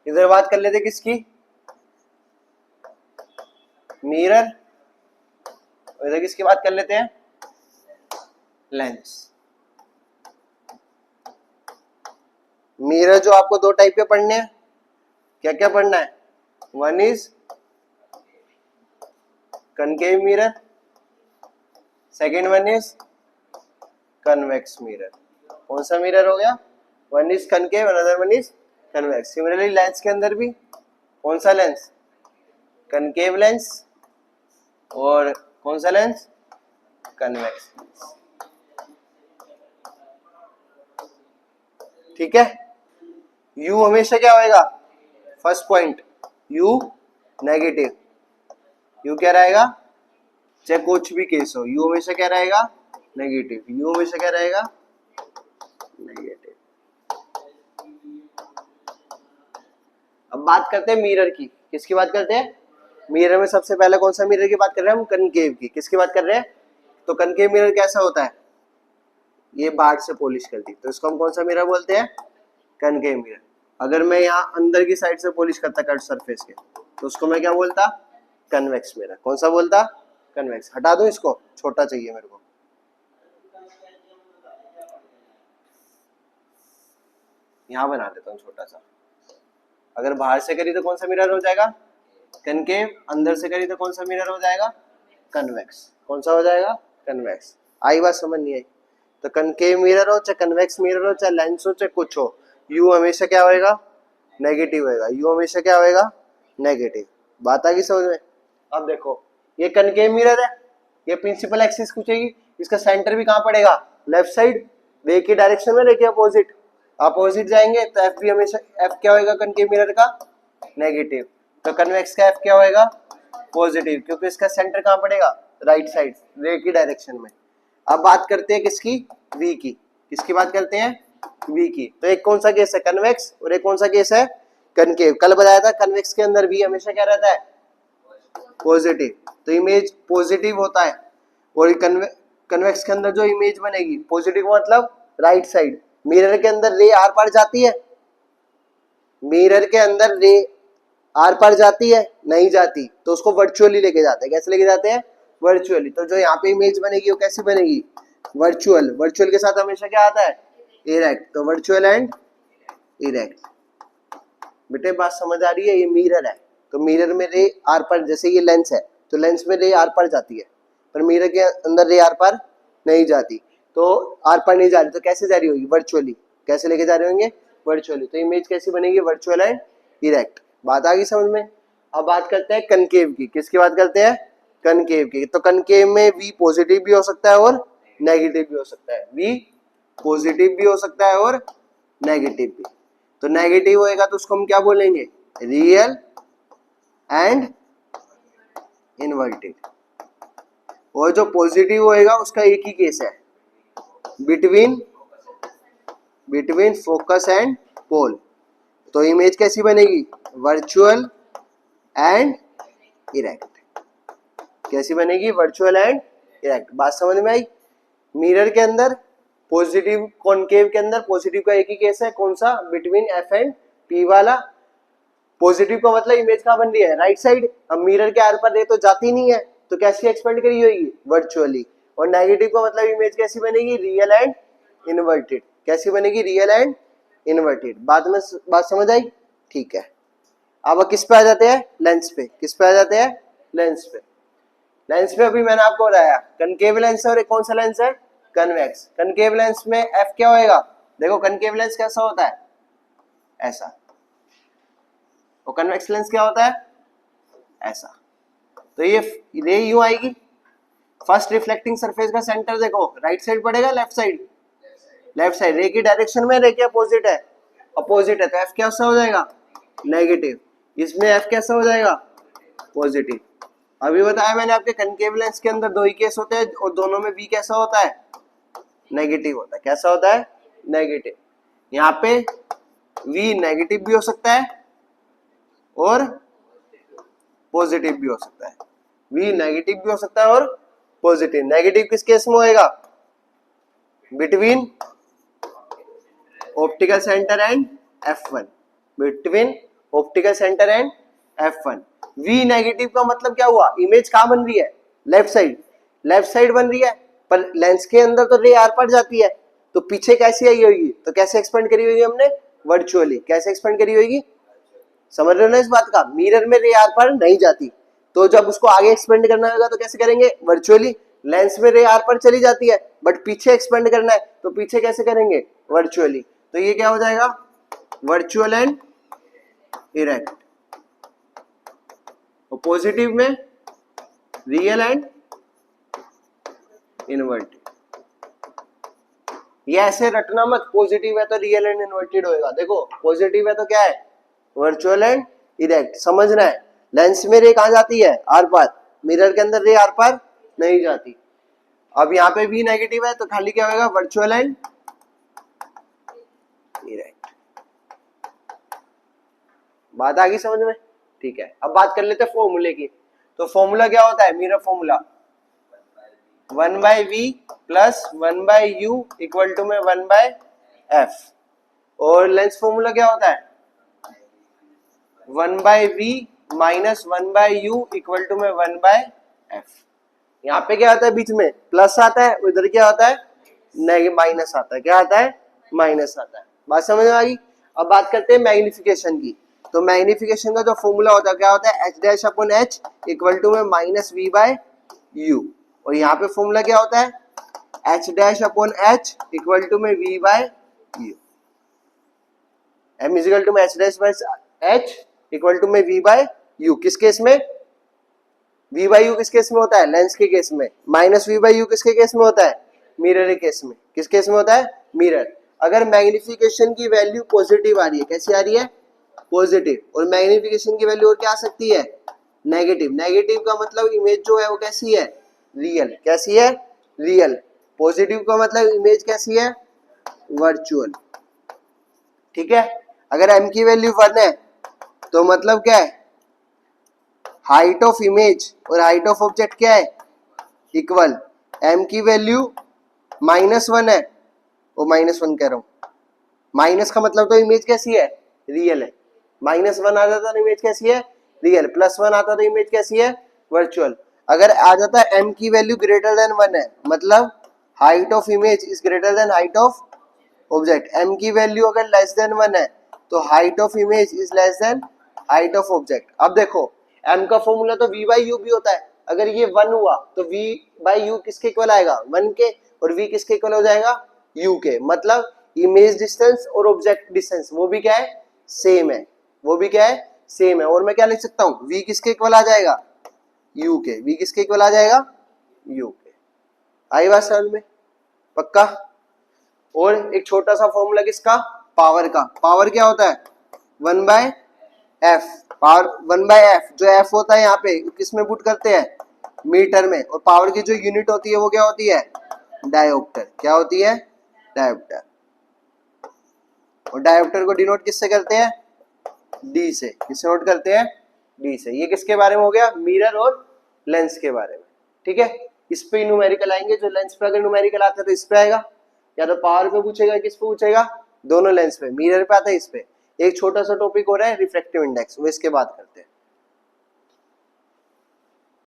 इधर बात कर लेते किसकी, मिरर, इधर किसकी बात कर लेते हैं, लेंस। मिरर जो आपको दो टाइप के पढ़ने हैं, क्या क्या पढ़ना है, one is concave mirror, second one is convex mirror. कौन सा मिरर हो गया, one is concave, another one is convex. Similarly lens के अंदर भी कौन सा लेंस, कनकेव लेंस, और कौन सा लेंस, कन्वेक्स लेंस। ठीक है। यू हमेशा क्या होएगा, first point you negative, you क्या रहेगा, चाहे कुछ भी केस हो, यू हमेशा क्या रहेगा, नेगेटिव, यू हमेशा क्या रहेगा, नेगेटिव। अब बात करते हैं मिरर की, किसकी बात करते हैं, मिरर में सबसे पहले कौन सा मिरर की बात कर रहे हैं हम, कनकेव की। किसकी बात कर रहे हैं, तो कनकेव मिरर कैसा होता है, ये बाहर से पॉलिश करती, तो इसको हम कौन सा मिरर बोलते हैं, कनकेव मिरर। अगर मैं यहाँ अंदर की साइड से पॉलिश करता कट सरफेस के, तो उसको मैं क्या बोलता, कन्वेक्स मिरर। कौन सा बोलता, कन्वेक्स। हटा दूं इसको, छोटा चाहिए मेरे को, यहाँ बना देता हूँ छोटा सा। अगर बाहर से करी तो कौन सा मिरर हो जाएगा, कनकेव, अंदर से करी तो कौन सा मिरर हो जाएगा, कन्वेक्स। कौन सा हो जाएगा, कन्वेक्स। आई बात समझ नहीं आई, तो कनकेव मिरर हो चाहे कन्वेक्स मिरर हो चाहे लेंस हो चाहे कुछ हो, यू हमेशा क्या होएगा, नेगेटिव होएगा, यू हमेशा क्या होएगा, नेगेटिव। बात आ गई समझ में। अब देखो ये कनकेव मिरर है, ये प्रिंसिपल एक्सिस खींचेगी, इसका सेंटर भी कहाँ पड़ेगा, लेफ्ट साइड, रे की डायरेक्शन में, रे के अपोजिट, अपोजिट जाएंगे तो एफ भी हमेशा, एफ क्या होएगा कनकेव मिरर का, नेगेटिव। तो कन्वेक्स का एफ क्या होएगा, पॉजिटिव, क्योंकि इसका सेंटर कहाँ पड़ेगा, राइट साइड, रे की डायरेक्शन में। अब बात करते हैं किसकी, वी की। किसकी बात करते हैं, वी की। तो एक कौन सा केस है, कन्वेक्स, और एक कौन सा केस है, कनकेव। कल बताया था कन्वेक्स के अंदर वी हमेशा क्या रहता है, पॉजिटिव, तो इमेज पॉजिटिव होता है। और कन्वेक्स के अंदर जो इमेज बनेगी, पॉजिटिव मतलब राइट साइड, मिरर के अंदर रे आर पार जाती है, मिरर के अंदर रे आर पार जाती है, नहीं जाती, तो उसको वर्चुअली लेके जाते हैं। कैसे लेके जाते हैं, वर्चुअली। तो जो यहाँ पे इमेज बनेगी वो कैसी बनेगी, वर्चुअल। वर्चुअल के साथ हमेशा क्या आता है, इरेक्ट, तो वर्चुअल एंड इरेक्ट। बेटे बात समझ आ रही है, ये मिरर है, तो मिरर में रे आर पार, जैसे ये लेंस है तो लेंस में रे आर पार जाती है, पर मिरर के अंदर रे आर पार नहीं जाती, तो आर पार नहीं जा रही, तो कैसे जा रही होगी, वर्चुअली। कैसे लेके जा रहे होंगे, वर्चुअली। तो इमेज कैसी बनेगी, वर्चुअल एंड इरेक्ट। बात आ गई समझ में। अब बात करते हैं कनकेव की। किसकी बात करते हैं, कनकेव की। तो कनकेव में वी पॉजिटिव भी हो सकता है और नेगेटिव भी हो सकता है, वी पॉजिटिव भी हो सकता है और नेगेटिव भी। तो नेगेटिव होएगा तो उसको हम क्या बोलेंगे, रियल एंड इनवर्टेड। और जो पॉजिटिव होएगा उसका एक ही केस है, बिटवीन फोकस एंड पोल। तो इमेज कैसी बनेगी, वर्चुअल एंड इरेक्ट। कैसी बनेगी, वर्चुअल एंड इरेक्ट। बात समझ में आई। मिरर के अंदर पॉजिटिव, कॉनकेव के अंदर पॉजिटिव का एक ही केस है, कौन सा, बिटवीन एफ एंड पी वाला। पॉजिटिव का मतलब इमेज कहाँ बन रही है, राइट साइड। अब मिरर के आर पर रे तो जाती नहीं है, तो कैसी एक्सपेंड करी होगी, वर्चुअली। और नेगेटिव का मतलब इमेज कैसी बनेगी, रियल एंड इनवर्टेड। कैसी बनेगी, रियल एंड इनवर्टेड। बाद में बात समझ आई, ठीक है। अब किस पे आ जाते हैं, लेंस पे। किस पे आ जाते हैं, लेंस पे। लेंस पे अभी मैंने आपको बताया कनकेव लेंस है और एक कौन सा लेंस है, कन्वेक्स। कनकेव लेंस में एफ क्या होएगा, देखो कनकेव लेंस कैसा होता है, ऐसा। और कन्वेक्स लेंस क्या होता है, ऐसा। तो ये रे यूं आएगी, फर्स्ट रिफ्लेक्टिंग सरफेस का सेंटर देखो राइट साइड पड़ेगा, लेफ्ट साइड, लेफ्ट साइड। रे की डायरेक्शन में, रे के अपोजिट है, अपोजिट है, तो एफ कैसा हो जाएगा, नेगेटिव। इसमें एफ कैसा हो जाएगा, पॉजिटिव। अभी बताया मैंने आपके कनकेव लेंस के अंदर दो ही केस होते हैं और दोनों में वी कैसा होता है, नेगेटिव होता है। कैसा होता है, नेगेटिव। यहाँ पे वी नेगेटिव भी हो सकता है और पॉजिटिव भी हो सकता है, वी नेगेटिव भी हो सकता है और पॉजिटिव। नेगेटिव किस केस में होएगा, between optical centre and F1, between optical centre and F1। V negative का मतलब क्या हुआ, इमेज कहाँ बन रही है, लेफ्ट साइड बन रही है, पर लेंस के अंदर तो रे आर पार जाती है, तो पीछे कैसी आई होगी, तो कैसे एक्सपेंड करी होगी हमने, वर्चुअली। कैसे एक्सपेंड करी होगी, समझ रहे हो ना इस बात का, मिरर में रे आर पार नहीं जाती, तो जब उसको आगे एक्सपेंड करना होगा तो कैसे करेंगे, वर्चुअली। लेंस में रे आर पार चली जाती है, बट पीछे एक्सपेंड करना है तो पीछे कैसे करेंगे, वर्चुअली। तो ये क्या हो जाएगा, वर्चुअल एंड इरेक्ट। और पॉजिटिव में रियल एंड इनवर्टेड। ये ऐसे रटना मत, पॉजिटिव है तो रियल एंड इनवर्टेड होएगा। देखो पॉजिटिव है तो क्या है, वर्चुअल एंड इरेक्ट। समझना है, लेंस में रे कहां जाती है, आर पार, मिरर के अंदर रे आर पार नहीं जाती। अब यहाँ पे भी नेगेटिव है तो खाली क्या होगा, वर्चुअल एंड इरेक्ट। बात आ गई समझ में, ठीक है। अब बात कर लेते हैं फॉर्मूले की। तो फॉर्मूला क्या होता है, mirror formula 1/v plus 1/u equal to में 1/f। और लेंस फॉर्मूला क्या होता है, 1/v minus 1/u equal to में 1/f। यहाँ पे क्या आता है, बीच में प्लस आता है, उधर क्या होता है, माइनस आता है। क्या आता है, माइनस आता है। बात समझ में आ गई। अब बात करते हैं मैग्निफिकेशन की। तो मैग्निफिकेशन का जो फॉर्मूला होता है क्या होता है, H dash upon H equal to में माइनस वी बाय यू। और यहाँ पे फॉर्मूला क्या होता है, H dash upon H equal to में V by U. M is equal to में H dash by H equal to में वी बाय यू। किस केस में, v बाई यू किस केस में होता है, लेंस के केस में। माइनस v बाई यू किसके केस में होता है, मिरर के केस में। किस केस में होता है, मिरर। अगर मैग्निफिकेशन की वैल्यू पॉजिटिव आ रही है, कैसी आ रही है, पॉजिटिव, और मैग्निफिकेशन की वैल्यू और क्या आ सकती है, नेगेटिव। नेगेटिव का मतलब इमेज जो है वो कैसी है, रियल। कैसी है, रियल। पॉजिटिव का मतलब इमेज कैसी है, वर्चुअल। ठीक है। अगर m की वैल्यू 1 है तो मतलब क्या है, हाइट ऑफ इमेज और हाइट ऑफ ऑब्जेक्ट क्या है, इक्वल। m की वैल्यू -1 है, वो -1 कह रहा हूं, माइनस का मतलब तो इमेज कैसी है, रियल है। -1 आ जाता तो इमेज कैसी है, रियल। +1 आता तो इमेज कैसी है, वर्चुअल। अगर आ जाता है m की वैल्यू ग्रेटर देन 1 है, मतलब height of image is greater than height of object. m की वैल्यू अगर लेस देन 1 है तो height of image is less than height of object. अब देखो m का फॉर्मूला तो v बाई यू भी होता है। अगर ये 1 हुआ तो v बाई यू किसके इक्वल आएगा, 1 के, और v किसके इक्वल हो जाएगा, u के। मतलब इमेज डिस्टेंस और ऑब्जेक्ट डिस्टेंस वो भी क्या है, सेम है। वो भी क्या है, सेम है। और मैं क्या लिख सकता हूँ, v किसके इक्वल आ जाएगा, u के। v किसके इक्वल आ जाएगा, u के। आई बात समझ में, पक्का। और एक छोटा सा फॉर्मूला किसका, पावर का। पावर क्या होता है, 1/f। पावर 1/f, जो f होता है यहाँ पे किस में पुट करते हैं, मीटर में। और पावर की जो यूनिट होती है वो क्या होती है, डायोप्टर। क्या होती है, डायोप्टर। और डायोप्टर को डिनोट किससे करते हैं, d से। किससे नोट करते हैं, d से। ये किसके बारे में हो गया, मिरर और लेंस के बारे में। ठीक है। इस पे न्यूमेरिकल आएंगे। जो लेंस पे अगर न्यूमेरिकल आता है तो इस पे आएगा, या तो पावर पे पूछेगा, किस पे पूछेगा, दोनों लेंस पे। मिरर पे आता है इस पे। एक छोटा सा टॉपिक हो रहा है रिफ्रैक्टिव इंडेक्स, वो इसके बाद करते हैं।